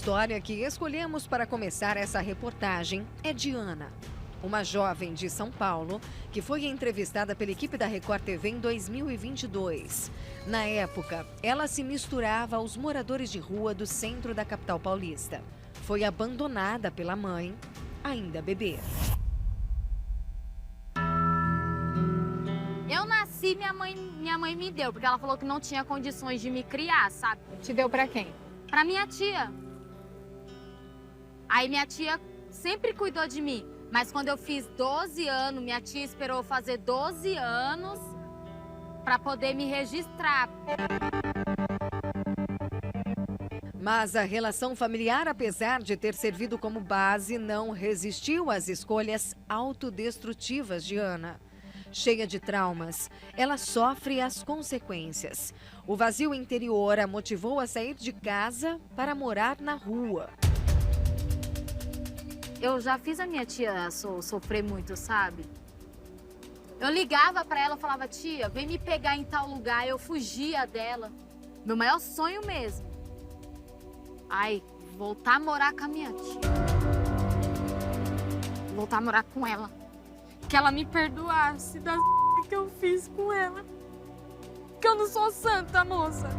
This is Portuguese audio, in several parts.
história que escolhemos para começar essa reportagem é de Ana, uma jovem de São Paulo que foi entrevistada pela equipe da Record TV em 2022. Na época, ela se misturava aos moradores de rua do centro da capital paulista. Foi abandonada pela mãe, ainda bebê. Eu nasci, minha mãe me deu, porque ela falou que não tinha condições de me criar, sabe? Te deu pra quem? Pra minha tia. Aí minha tia sempre cuidou de mim. Mas quando eu fiz 12 anos, minha tia esperou eu fazer 12 anos pra poder me registrar. Mas a relação familiar, apesar de ter servido como base, não resistiu às escolhas autodestrutivas de Ana. Cheia de traumas, ela sofre as consequências. O vazio interior a motivou a sair de casa para morar na rua. Eu já fiz a minha tia sofrer muito, sabe? Eu ligava pra ela e falava, tia, vem me pegar em tal lugar. Eu fugia dela. Meu maior sonho mesmo. Ai, voltar a morar com a minha tia. Voltar a morar com ela. Que ela me perdoasse das que eu fiz com ela. Que eu não sou santa, moça.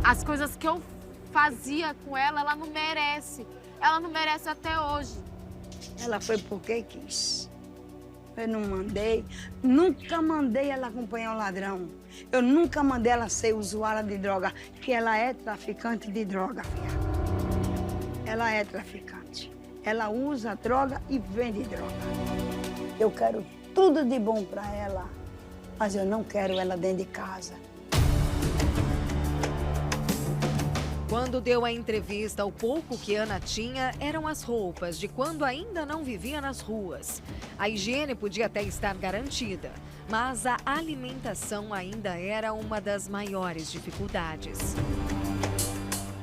As coisas que eu fazia com ela, ela não merece. Ela não merece até hoje. Ela foi porque quis. Eu não mandei, nunca mandei ela acompanhar o ladrão. Eu nunca mandei ela ser usuária de droga, que ela é traficante de droga, filha. Ela é traficante. Ela usa droga e vende droga. Eu quero tudo de bom para ela, mas eu não quero ela dentro de casa. Quando deu a entrevista, o pouco que Ana tinha eram as roupas de quando ainda não vivia nas ruas. A higiene podia até estar garantida, mas a alimentação ainda era uma das maiores dificuldades.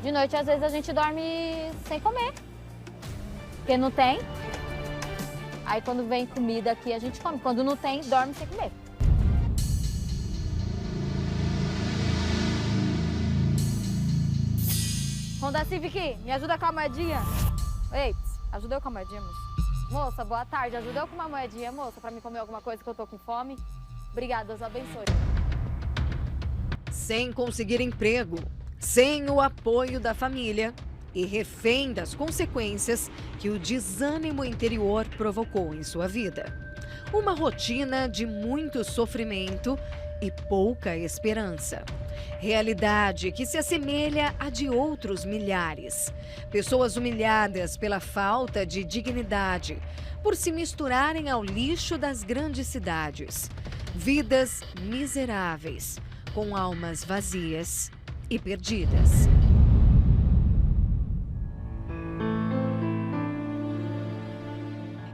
De noite, às vezes, a gente dorme sem comer. Porque não tem. Aí, quando vem comida aqui, a gente come. Quando não tem, dorme sem comer. Honda Civic, me ajuda com a moedinha. Ei, ajuda eu com a moedinha, moça. Moça, boa tarde. Ajuda eu com uma moedinha, moça, pra me comer alguma coisa que eu tô com fome. Obrigada, Deus abençoe. Sem conseguir emprego, sem o apoio da família e refém das consequências que o desânimo interior provocou em sua vida. Uma rotina de muito sofrimento e pouca esperança. Realidade que se assemelha à de outros milhares. Pessoas humilhadas pela falta de dignidade, por se misturarem ao lixo das grandes cidades. Vidas miseráveis, com almas vazias e perdidas.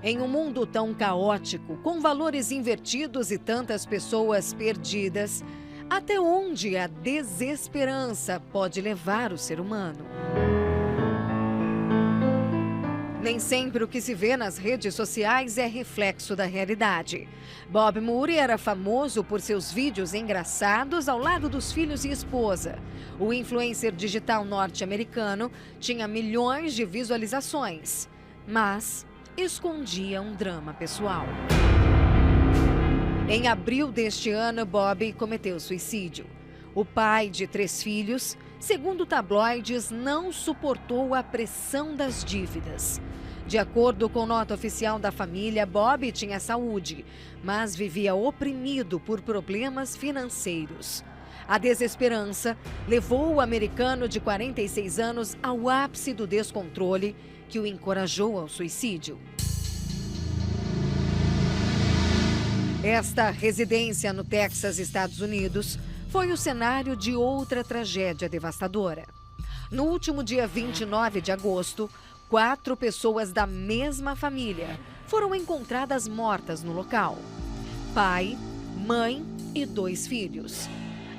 Em um mundo tão caótico, com valores invertidos e tantas pessoas perdidas, até onde a desesperança pode levar o ser humano? Nem sempre o que se vê nas redes sociais é reflexo da realidade. Bob Moore era famoso por seus vídeos engraçados ao lado dos filhos e esposa. O influencer digital norte-americano tinha milhões de visualizações, mas escondia um drama pessoal. Em abril deste ano, Bob cometeu suicídio. O pai de 3 filhos, segundo tabloides, não suportou a pressão das dívidas. De acordo com nota oficial da família, Bob tinha saúde, mas vivia oprimido por problemas financeiros. A desesperança levou o americano de 46 anos ao ápice do descontrole, que o encorajou ao suicídio. Esta residência no Texas, Estados Unidos, foi o cenário de outra tragédia devastadora. No último dia 29 de agosto, 4 pessoas da mesma família foram encontradas mortas no local. Pai, mãe e 2 filhos.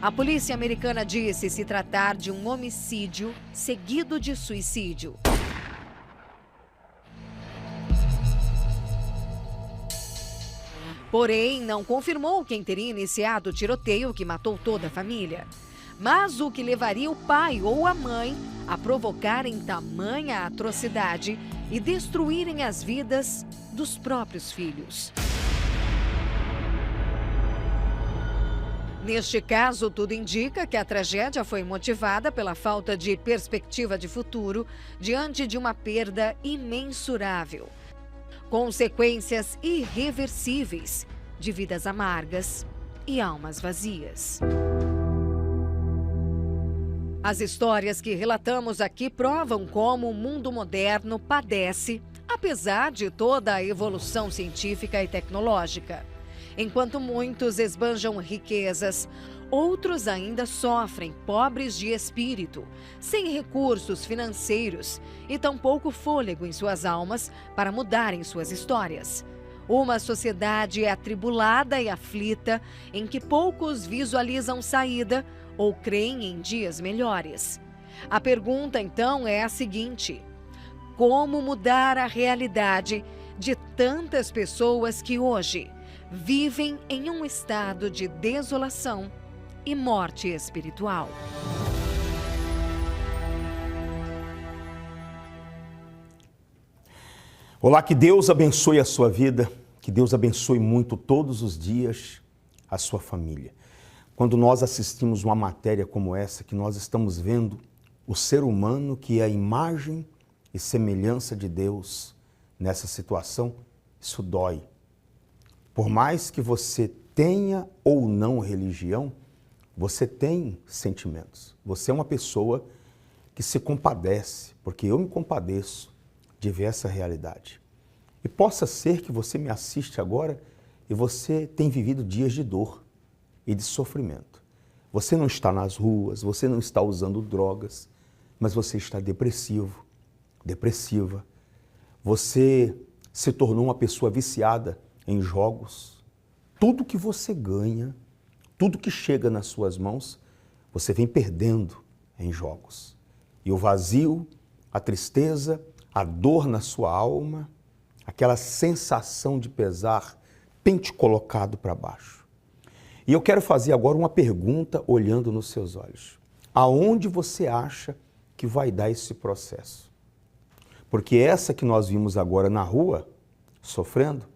A polícia americana disse se tratar de um homicídio seguido de suicídio. Porém, não confirmou quem teria iniciado o tiroteio que matou toda a família. Mas o que levaria o pai ou a mãe a provocarem tamanha atrocidade e destruírem as vidas dos próprios filhos? Neste caso, tudo indica que a tragédia foi motivada pela falta de perspectiva de futuro diante de uma perda imensurável. Consequências irreversíveis de vidas amargas e almas vazias. As histórias que relatamos aqui provam como o mundo moderno padece, apesar de toda a evolução científica e tecnológica. Enquanto muitos esbanjam riquezas, outros ainda sofrem, pobres de espírito, sem recursos financeiros e tampouco fôlego em suas almas para mudarem suas histórias. Uma sociedade atribulada e aflita, em que poucos visualizam saída ou creem em dias melhores. A pergunta, então, é a seguinte: como mudar a realidade de tantas pessoas que hoje vivem em um estado de desolação e morte espiritual? Olá, que Deus abençoe a sua vida, que Deus abençoe muito todos os dias a sua família. Quando nós assistimos uma matéria como essa, que nós estamos vendo o ser humano, que é a imagem e semelhança de Deus nessa situação, isso dói. Por mais que você tenha ou não religião, você tem sentimentos. Você é uma pessoa que se compadece, porque eu me compadeço de ver essa realidade. E possa ser que você me assiste agora e você tem vivido dias de dor e de sofrimento. Você não está nas ruas, você não está usando drogas, mas você está depressivo, depressiva. Você se tornou uma pessoa viciada em jogos. Tudo que você ganha, tudo que chega nas suas mãos, você vem perdendo em jogos. E o vazio, a tristeza, a dor na sua alma, aquela sensação de pesar tem te colocado para baixo. E eu quero fazer agora uma pergunta olhando nos seus olhos. Aonde você acha que vai dar esse processo? Porque essa que nós vimos agora na rua, sofrendo,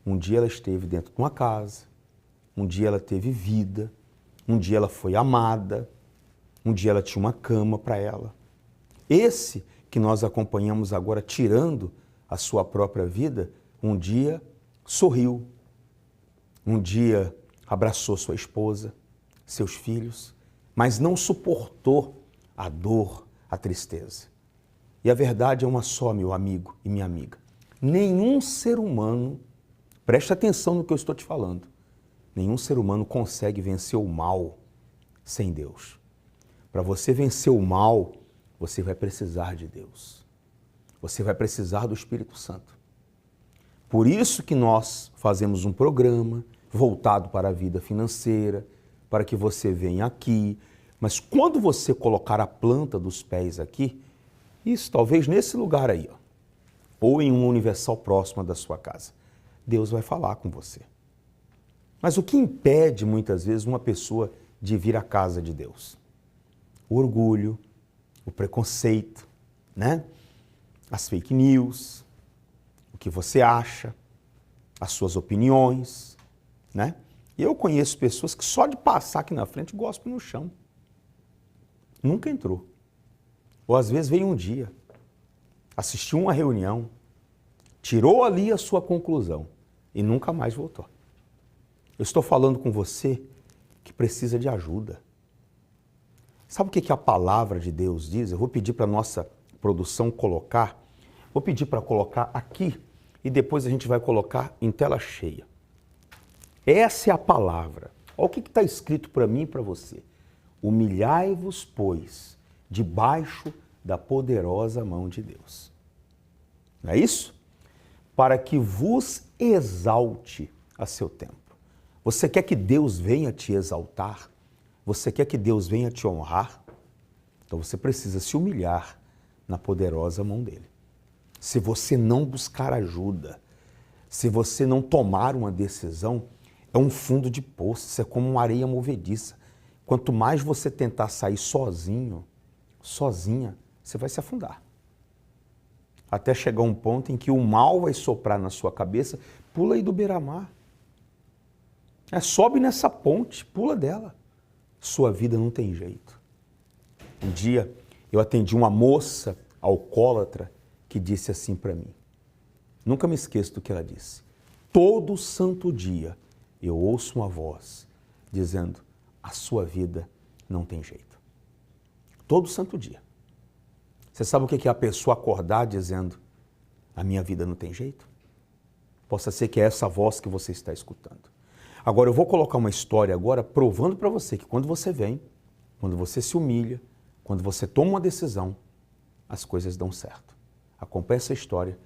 um dia ela esteve dentro de uma casa, um dia ela teve vida, um dia ela foi amada, um dia ela tinha uma cama para ela. Esse que nós acompanhamos agora tirando a sua própria vida, um dia sorriu, um dia abraçou sua esposa, seus filhos, mas não suportou a dor, a tristeza. E a verdade é uma só, meu amigo e minha amiga. Nenhum ser humano, preste atenção no que eu estou te falando, nenhum ser humano consegue vencer o mal sem Deus. Para você vencer o mal, você vai precisar de Deus. Você vai precisar do Espírito Santo. Por isso que nós fazemos um programa voltado para a vida financeira, para que você venha aqui. Mas quando você colocar a planta dos pés aqui, isso talvez nesse lugar aí, ó, ou em uma universal próxima da sua casa, Deus vai falar com você. Mas o que impede muitas vezes uma pessoa de vir à casa de Deus? O orgulho, o preconceito, né? As fake news, o que você acha, as suas opiniões, né? E eu conheço pessoas que só de passar aqui na frente gospem no chão. Nunca entrou. Ou às vezes veio um dia, assistiu uma reunião, tirou ali a sua conclusão e nunca mais voltou. Eu estou falando com você que precisa de ajuda. Sabe o que a palavra de Deus diz? Eu vou pedir para a nossa produção colocar, vou pedir para colocar aqui e depois a gente vai colocar em tela cheia. Essa é a palavra. Olha o que está escrito para mim e para você. Humilhai-vos, pois, debaixo da poderosa mão de Deus. Não é isso? Para que vos exalte a seu tempo. Você quer que Deus venha te exaltar? Você quer que Deus venha te honrar? Então você precisa se humilhar na poderosa mão dele. Se você não buscar ajuda, se você não tomar uma decisão, é um fundo de poço, isso é como uma areia movediça. quanto mais você tentar sair sozinho, sozinha, você vai se afundar. Até chegar um ponto em que o mal vai soprar na sua cabeça, pula aí do beira-mar. Sobe nessa ponte, pula dela. Sua vida não tem jeito. Um dia eu atendi uma moça alcoólatra que disse assim para mim. Nunca me esqueço do que ela disse. Todo santo dia eu ouço uma voz dizendo, a sua vida não tem jeito. Todo santo dia. Você sabe o que é a pessoa acordar dizendo, a minha vida não tem jeito? Possa ser que é essa voz que você está escutando. Agora eu vou colocar uma história agora provando para você que quando você vem, quando você se humilha, quando você toma uma decisão, as coisas dão certo. Acompanhe essa história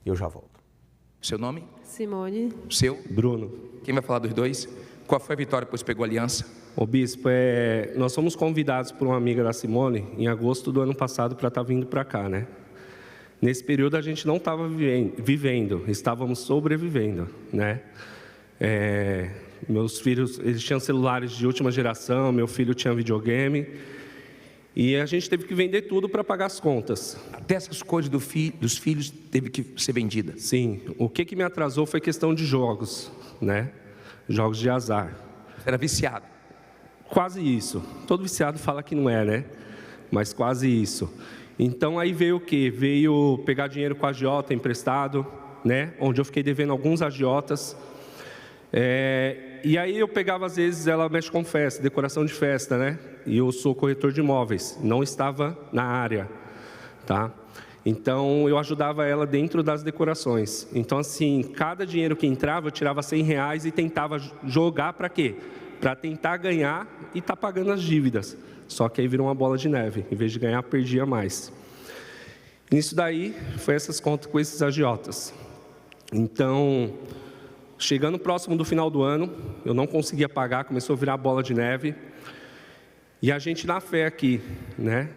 e eu já volto. Seu nome? Simone. Seu? Bruno. Quem vai falar dos dois? Qual foi a vitória, pois pegou aliança? Ô bispo, nós fomos convidados por uma amiga da Simone em agosto do ano passado para estar vindo para cá, né? Nesse período a gente não estava vivendo, estávamos sobrevivendo, né? Meus filhos, eles tinham celulares de última geração, meu filho tinha videogame e a gente teve que vender tudo para pagar as contas. Até essas coisas dos filhos teve que ser vendida? Sim, o que me atrasou foi questão de jogos, né? Jogos de azar. Você era viciado? Quase isso. Todo viciado fala que não é, né? Mas quase isso. Então aí veio o quê? Veio pegar dinheiro com a agiota emprestado, né? Onde eu fiquei devendo alguns agiotas. E aí eu pegava, às vezes, ela mexe com festa, decoração de festa, né? E eu sou corretor de imóveis, não estava na área, tá? Então eu ajudava ela dentro das decorações. Então assim, cada dinheiro que entrava, eu tirava R$100 e tentava jogar para quê? Para tentar ganhar e estar pagando as dívidas. Só que aí virou uma bola de neve, em vez de ganhar, perdia mais. Nisso daí, foi essas contas com esses agiotas. Então, chegando próximo do final do ano, eu não conseguia pagar, começou a virar bola de neve. E a gente na fé aqui, né?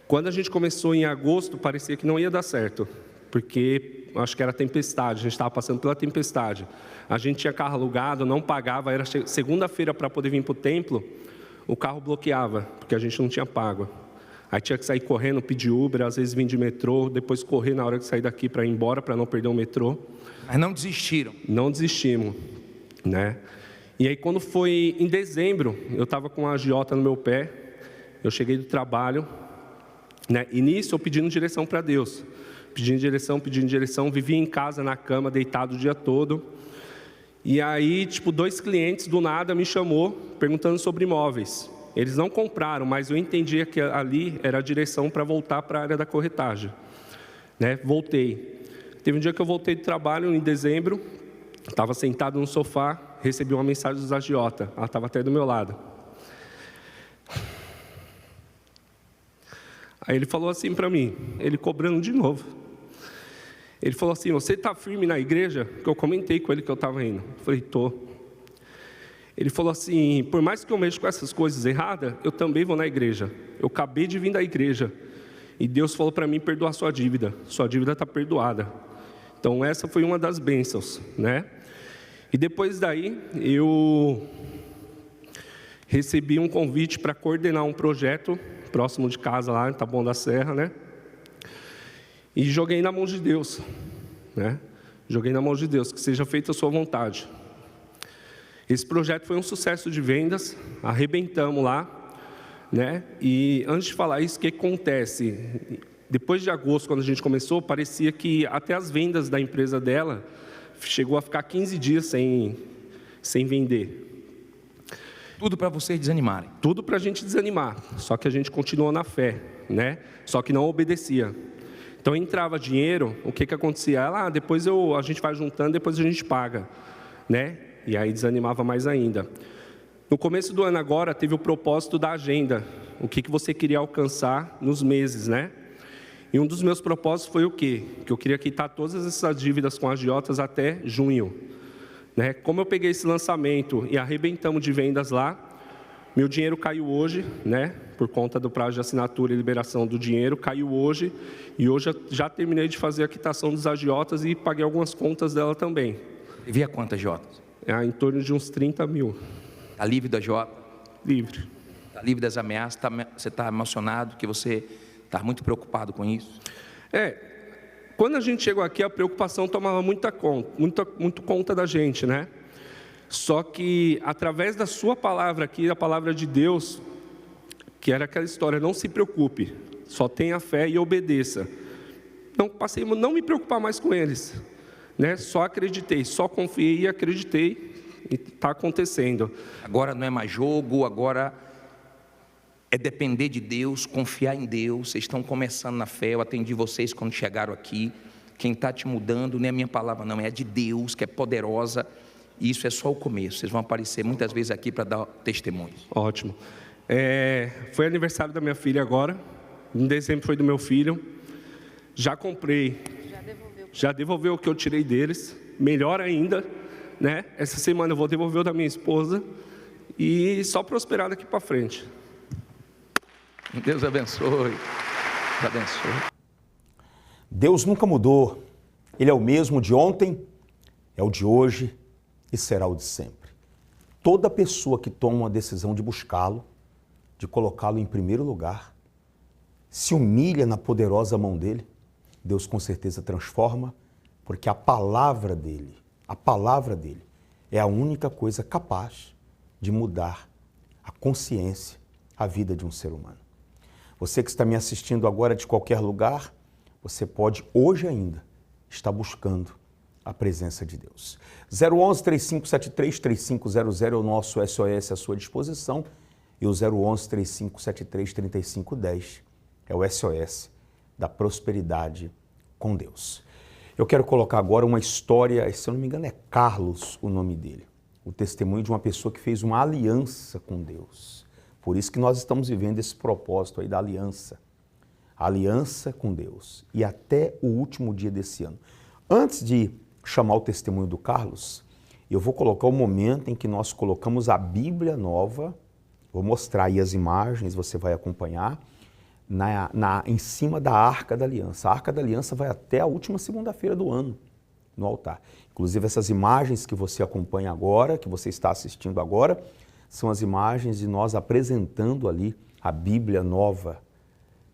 Quando a gente começou em agosto, parecia que não ia dar certo, porque acho que era tempestade, a gente estava passando pela tempestade. A gente tinha carro alugado, não pagava, era segunda-feira para poder vir para o templo, o carro bloqueava, porque a gente não tinha pago. Aí tinha que sair correndo, pedir Uber, às vezes vir de metrô, depois correr na hora de sair daqui para ir embora, para não perder o metrô. Mas não desistiram? Não desistimos, né? E aí quando foi em dezembro, eu estava com uma agiota no meu pé, eu cheguei do trabalho, né? E nisso eu pedindo direção para Deus, pedindo direção, vivia em casa na cama, deitado o dia todo. E aí, 2 clientes do nada me chamou, perguntando sobre imóveis. Eles não compraram, mas eu entendia que ali era a direção para voltar para a área da corretagem, né? Voltei. Teve um dia que eu voltei do trabalho, em dezembro, estava sentado no sofá, recebi uma mensagem dos agiota, ela estava até do meu lado. Aí ele falou assim para mim, ele cobrando de novo. Ele falou assim, você está firme na igreja? Que eu comentei com ele que eu estava indo. Eu falei, estou. Ele falou assim, por mais que eu mexa com essas coisas erradas, eu também vou na igreja. Eu acabei de vir da igreja. E Deus falou para mim, perdoar sua dívida está perdoada. Então essa foi uma das bênçãos, né? E depois daí, eu recebi um convite para coordenar um projeto próximo de casa lá, em Taboão da Serra, né? E joguei na mão de Deus, né? Joguei na mão de Deus, que seja feita a sua vontade. Esse projeto foi um sucesso de vendas, arrebentamos lá, né? E antes de falar isso, o que acontece? Depois de agosto, quando a gente começou, parecia que até as vendas da empresa dela chegou a ficar 15 dias sem vender. Tudo para vocês desanimarem? Tudo para a gente desanimar, só que a gente continuou na fé, né? Só que não obedecia. Então entrava dinheiro, o que acontecia? Ela, depois a gente vai juntando, depois a gente paga, né? E aí desanimava mais ainda. No começo do ano agora, teve o propósito da agenda. O que você queria alcançar nos meses, né? E um dos meus propósitos foi o quê? Que eu queria quitar todas essas dívidas com agiotas até junho, né? Como eu peguei esse lançamento e arrebentamos de vendas lá, meu dinheiro caiu hoje, né? Por conta do prazo de assinatura e liberação do dinheiro, caiu hoje. E hoje eu já terminei de fazer a quitação dos agiotas e paguei algumas contas dela também. E via quantas agiotas? Em torno de uns 30 mil. Está livre da agiota? Livre. Está livre das ameaças, você está emocionado, que você está muito preocupado com isso? Quando a gente chegou aqui, a preocupação tomava muito conta da gente, né? Só que, através da sua palavra aqui, a palavra de Deus, que era aquela história, não se preocupe, só tenha fé e obedeça. Não passei a não me preocupar mais com eles, né? Só acreditei, só confiei e acreditei, e está acontecendo. Agora não é mais jogo, agora é depender de Deus, confiar em Deus. Vocês estão começando na fé, eu atendi vocês quando chegaram aqui. Quem está te mudando não é a minha palavra não, é a de Deus, que é poderosa. E isso é só o começo, vocês vão aparecer muitas vezes aqui para dar testemunhos. Ótimo. Foi aniversário da minha filha agora, em dezembro foi do meu filho. Já comprei, já devolveu o que eu tirei deles, melhor ainda, né? Essa semana eu vou devolver o da minha esposa e só prosperar daqui para frente. Deus abençoe. Deus abençoe. Deus nunca mudou. Ele é o mesmo de ontem, é o de hoje e será o de sempre. Toda pessoa que toma uma decisão de buscá-lo, de colocá-lo em primeiro lugar, se humilha na poderosa mão dele, Deus com certeza transforma, porque a palavra dele é a única coisa capaz de mudar a consciência, a vida de um ser humano. Você que está me assistindo agora de qualquer lugar, você pode hoje ainda estar buscando a presença de Deus. 011-3573-3500 é o nosso SOS à sua disposição e o 011-3573-3510 é o SOS da prosperidade com Deus. Eu quero colocar agora uma história, se eu não me engano é Carlos o nome dele, o testemunho de uma pessoa que fez uma aliança com Deus. Por isso que nós estamos vivendo esse propósito aí da aliança. A aliança com Deus. E até o último dia desse ano. Antes de chamar o testemunho do Carlos, eu vou colocar o momento em que nós colocamos a Bíblia nova. Vou mostrar aí as imagens, você vai acompanhar, em cima da Arca da Aliança. A Arca da Aliança vai até a última segunda-feira do ano, no altar. Inclusive essas imagens que você acompanha agora, que você está assistindo agora, são as imagens de nós apresentando ali a Bíblia nova,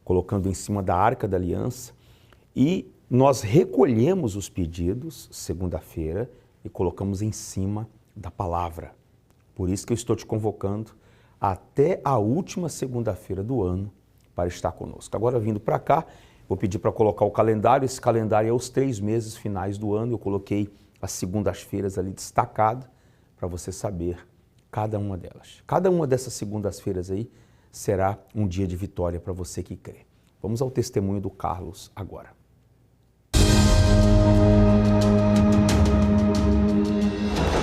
colocando em cima da Arca da Aliança, e nós recolhemos os pedidos segunda-feira e colocamos em cima da palavra. Por isso que eu estou te convocando até a última segunda-feira do ano para estar conosco. Agora, vindo para cá, vou pedir para colocar o calendário. Esse calendário é os 3 meses finais do ano. Eu coloquei as segundas-feiras ali destacado para você saber cada uma delas. Cada uma dessas segundas-feiras aí será um dia de vitória para você que crê. Vamos ao testemunho do Carlos agora. Meu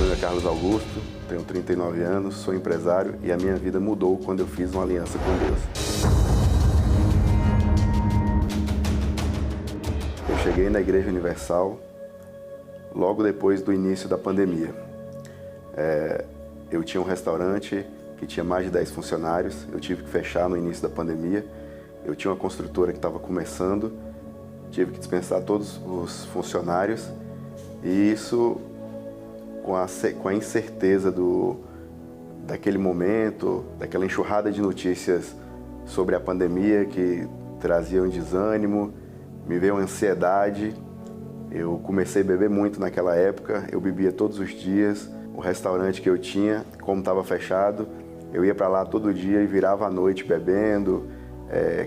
nome é Carlos Augusto, tenho 39 anos, sou empresário e a minha vida mudou quando eu fiz uma aliança com Deus. Eu cheguei na Igreja Universal logo depois do início da pandemia. Eu tinha um restaurante que tinha mais de 10 funcionários, eu tive que fechar no início da pandemia. Eu tinha uma construtora que estava começando, tive que dispensar todos os funcionários e isso com a incerteza daquele momento, daquela enxurrada de notícias sobre a pandemia que traziam desânimo, me veio uma ansiedade. Eu comecei a beber muito naquela época, eu bebia todos os dias. O restaurante que eu tinha, como estava fechado, eu ia para lá todo dia e virava à noite bebendo,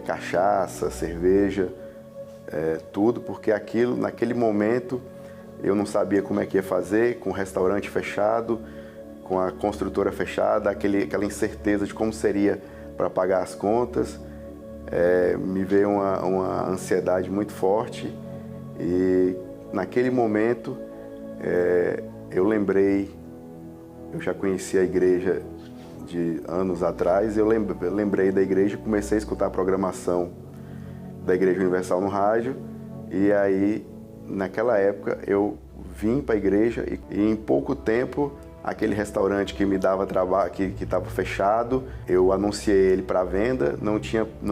cachaça, cerveja, tudo, porque naquele momento, eu não sabia como é que ia fazer, com o restaurante fechado, com a construtora fechada, aquela incerteza de como seria para pagar as contas. Me veio uma ansiedade muito forte e naquele momento eu lembrei, eu já conhecia a igreja de anos atrás, eu lembrei da igreja e comecei a escutar a programação da Igreja Universal no rádio e aí naquela época eu vim para a igreja e em pouco tempo aquele restaurante que me dava trabalho, que estava fechado, eu anunciei ele para venda, não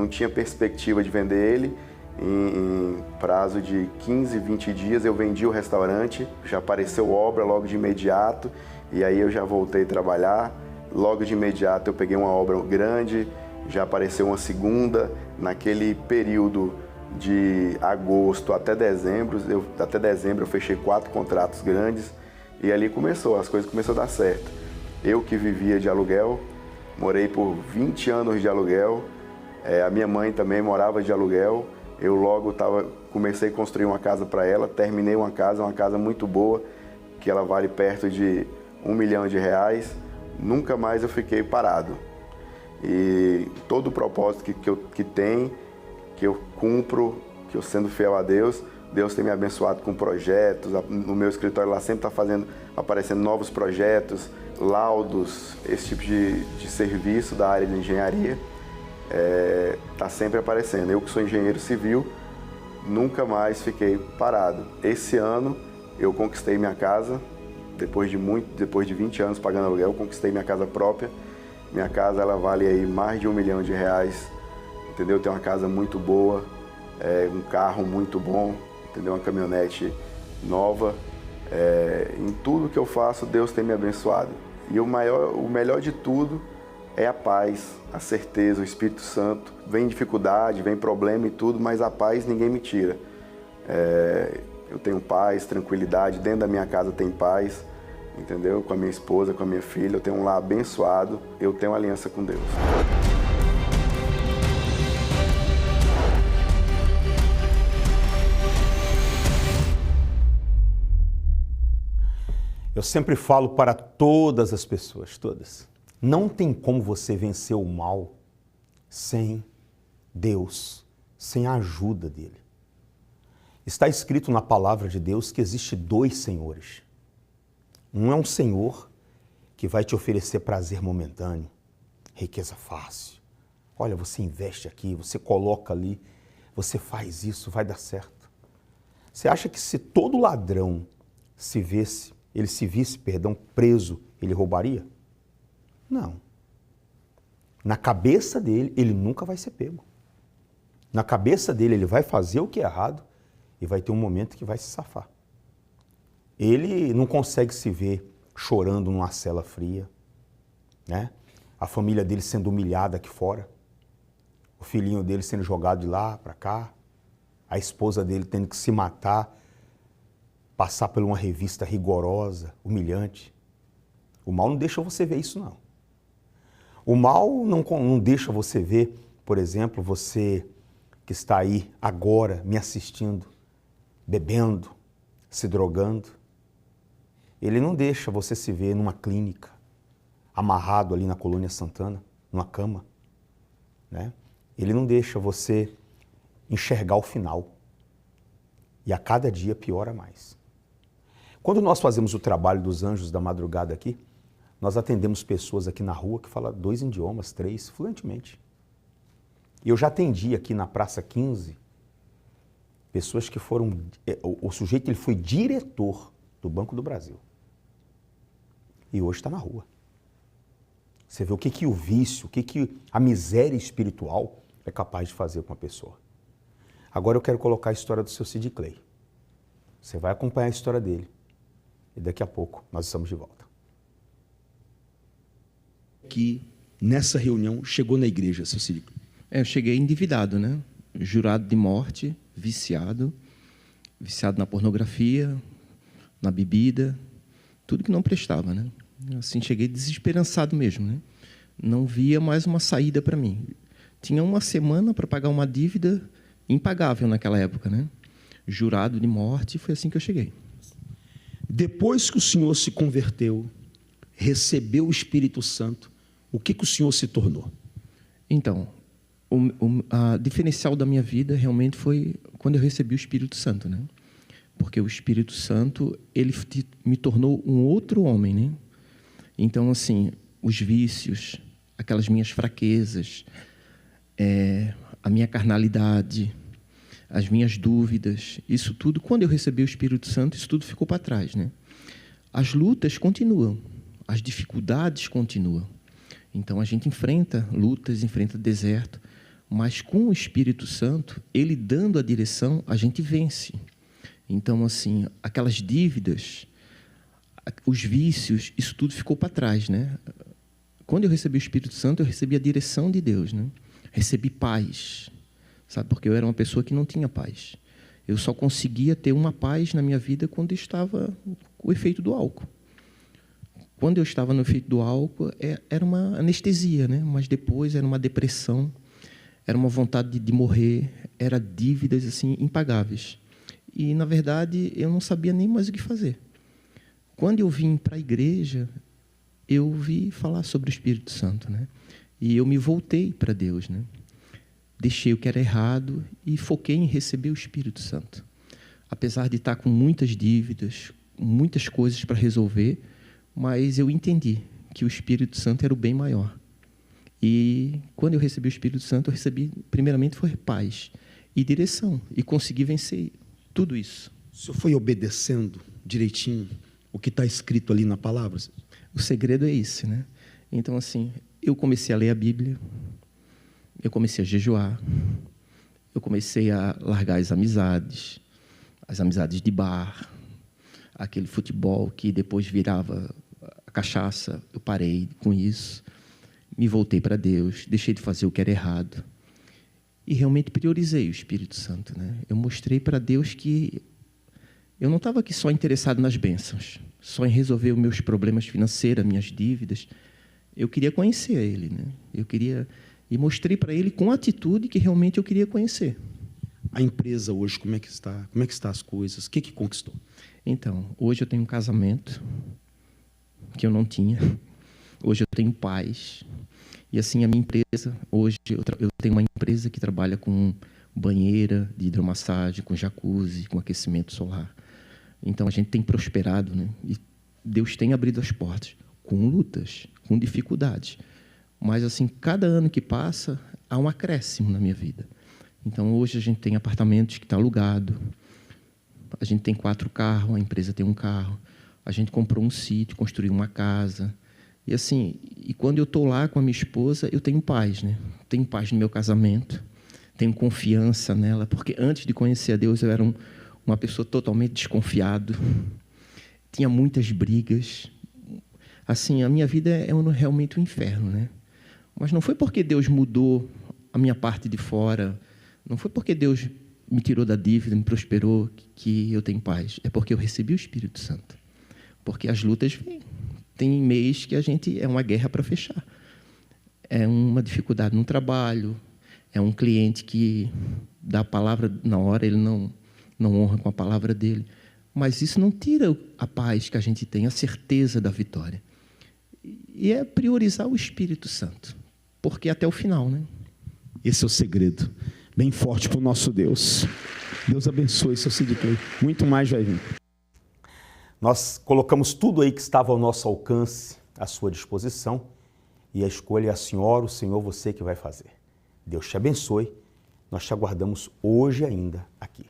tinha perspectiva de vender ele. Em prazo de 15, 20 dias eu vendi o restaurante, já apareceu obra logo de imediato e aí eu já voltei a trabalhar. logo de imediato eu peguei uma obra grande, já apareceu uma segunda. Naquele período de agosto até dezembro eu fechei 4 contratos grandes e ali as coisas começaram a dar certo. Eu que vivia de aluguel, morei por 20 anos de aluguel, a minha mãe também morava de aluguel, eu logo comecei a construir uma casa para ela, terminei uma casa muito boa, que ela vale perto de R$1 milhão, nunca mais eu fiquei parado. E todo o propósito que tem, que eu cumpro, que eu sendo fiel a Deus, Deus tem me abençoado com projetos. No meu escritório lá sempre está aparecendo novos projetos, laudos, esse tipo de serviço da área de engenharia. Está sempre aparecendo. Eu que sou engenheiro civil, nunca mais fiquei parado. Esse ano eu conquistei minha casa, depois de 20 anos pagando aluguel, eu conquistei minha casa própria. Minha casa ela vale aí mais de R$1 milhão, entendeu? Tem uma casa muito boa, um carro muito bom, entendeu? Uma caminhonete nova. Em tudo que eu faço, Deus tem me abençoado. E o melhor de tudo é a paz, a certeza, o Espírito Santo. Vem dificuldade, vem problema e tudo, mas a paz ninguém me tira. Eu tenho paz, tranquilidade, dentro da minha casa tem paz, entendeu? Com a minha esposa, com a minha filha, eu tenho um lar abençoado, eu tenho uma aliança com Deus. Eu sempre falo para todas as pessoas, todas. Não tem como você vencer o mal sem Deus, sem a ajuda dele. Está escrito na palavra de Deus que existe 2 senhores. Um é um senhor que vai te oferecer prazer momentâneo, riqueza fácil. Olha, você investe aqui, você coloca ali, você faz isso, vai dar certo. Você acha que se todo ladrão se visse preso, ele roubaria? Não. Na cabeça dele, ele nunca vai ser pego. Na cabeça dele, ele vai fazer o que é errado e vai ter um momento que vai se safar. Ele não consegue se ver chorando numa cela fria, né? A família dele sendo humilhada aqui fora, o filhinho dele sendo jogado de lá para cá, a esposa dele tendo que se matar, passar por uma revista rigorosa, humilhante. O mal não deixa você ver isso, não. O mal não deixa você ver, por exemplo, você que está aí agora me assistindo, bebendo, se drogando. Ele não deixa você se ver numa clínica, amarrado ali na Colônia Santana, numa cama, né? Ele não deixa você enxergar o final. E a cada dia piora mais. Quando nós fazemos o trabalho dos Anjos da Madrugada aqui, nós atendemos pessoas aqui na rua que falam 2 idiomas, 3, fluentemente. Eu já atendi aqui na Praça 15 pessoas que foram... O sujeito ele foi diretor do Banco do Brasil. E hoje está na rua. Você vê o que o vício, o que a miséria espiritual é capaz de fazer com a pessoa. Agora eu quero colocar a história do seu Sid Clay. Você vai acompanhar a história dele. E daqui a pouco nós estamos de volta. Que nessa reunião chegou na igreja, seu Sid Clay? Eu cheguei endividado, né? Jurado de morte, viciado na pornografia, na bebida, tudo que não prestava, né? Assim, cheguei desesperançado mesmo, né? Não via mais uma saída para mim. Tinha uma semana para pagar uma dívida impagável naquela época, né? Jurado de morte, foi assim que eu cheguei. Depois que o senhor se converteu, recebeu o Espírito Santo, o que o senhor se tornou? Então, a diferencial da minha vida realmente foi quando eu recebi o Espírito Santo, né? Porque o Espírito Santo, ele me tornou um outro homem, né? Então, assim, os vícios, aquelas minhas fraquezas, a minha carnalidade, as minhas dúvidas, isso tudo, quando eu recebi o Espírito Santo, isso tudo ficou para trás, né? As lutas continuam, as dificuldades continuam. Então, a gente enfrenta lutas, enfrenta deserto, mas com o Espírito Santo, ele dando a direção, a gente vence. Então, assim, aquelas dívidas, os vícios, isso tudo ficou para trás, né? Quando eu recebi o Espírito Santo, eu recebi a direção de Deus, né? Recebi paz, sabe? Porque eu era uma pessoa que não tinha paz. Eu só conseguia ter uma paz na minha vida quando estava com o efeito do álcool. Quando eu estava no efeito do álcool, era uma anestesia, né? Mas depois era uma depressão, era uma vontade de morrer, era dívidas assim impagáveis. E, na verdade, eu não sabia nem mais o que fazer. Quando eu vim para a igreja, eu ouvi falar sobre o Espírito Santo, né? E eu me voltei para Deus, né? Deixei o que era errado e foquei em receber o Espírito Santo. Apesar de estar com muitas dívidas, muitas coisas para resolver, mas eu entendi que o Espírito Santo era o bem maior. E quando eu recebi o Espírito Santo, eu recebi, primeiramente, foi paz e direção, e consegui vencer tudo isso. O senhor foi obedecendo direitinho o que está escrito ali na palavra? O segredo é esse, né? Então, assim, eu comecei a ler a Bíblia, eu comecei a jejuar, eu comecei a largar as amizades de bar, aquele futebol que depois virava a cachaça, eu parei com isso, me voltei para Deus, deixei de fazer o que era errado e realmente priorizei o Espírito Santo, né? Eu mostrei para Deus que eu não estava aqui só interessado nas bênçãos, só em resolver os meus problemas financeiros, minhas dívidas. Eu queria conhecer Ele, né? E mostrei para Ele com atitude que realmente eu queria conhecer. A empresa hoje, como é que está? Como é que estão as coisas? O que conquistou? Então, hoje eu tenho um casamento que eu não tinha. Hoje eu tenho paz. E assim, a minha empresa, hoje eu tenho uma empresa que trabalha com banheira de hidromassagem, com jacuzzi, com aquecimento solar. Então, a gente tem prosperado, né? E Deus tem abrido as portas, com lutas, com dificuldades. Mas, assim, cada ano que passa, há um acréscimo na minha vida. Então, hoje a gente tem apartamentos que estão alugados, a gente tem 4 carros, a empresa tem um carro, a gente comprou um sítio, construiu uma casa. E, assim, quando eu estou lá com a minha esposa, eu tenho paz, né? Tenho paz no meu casamento, tenho confiança nela, porque antes de conhecer a Deus, eu era uma pessoa totalmente desconfiado, tinha muitas brigas. Assim, a minha vida é realmente um inferno, né? Mas não foi porque Deus mudou a minha parte de fora, não foi porque Deus me tirou da dívida, me prosperou, que eu tenho paz. É porque eu recebi o Espírito Santo. Porque as lutas vêm. Tem mês que a gente é uma guerra para fechar. É uma dificuldade no trabalho, é um cliente que dá a palavra na hora, ele não honra com a palavra dele. Mas isso não tira a paz que a gente tem, a certeza da vitória. E é priorizar o Espírito Santo. Porque até o final, né? Esse é o segredo. Bem forte para o nosso Deus. Deus abençoe seu Sid Clay. Muito mais vai vir. Nós colocamos tudo aí que estava ao nosso alcance, à sua disposição, e a escolha é a senhora, o Senhor, você que vai fazer. Deus te abençoe. Nós te aguardamos hoje ainda aqui.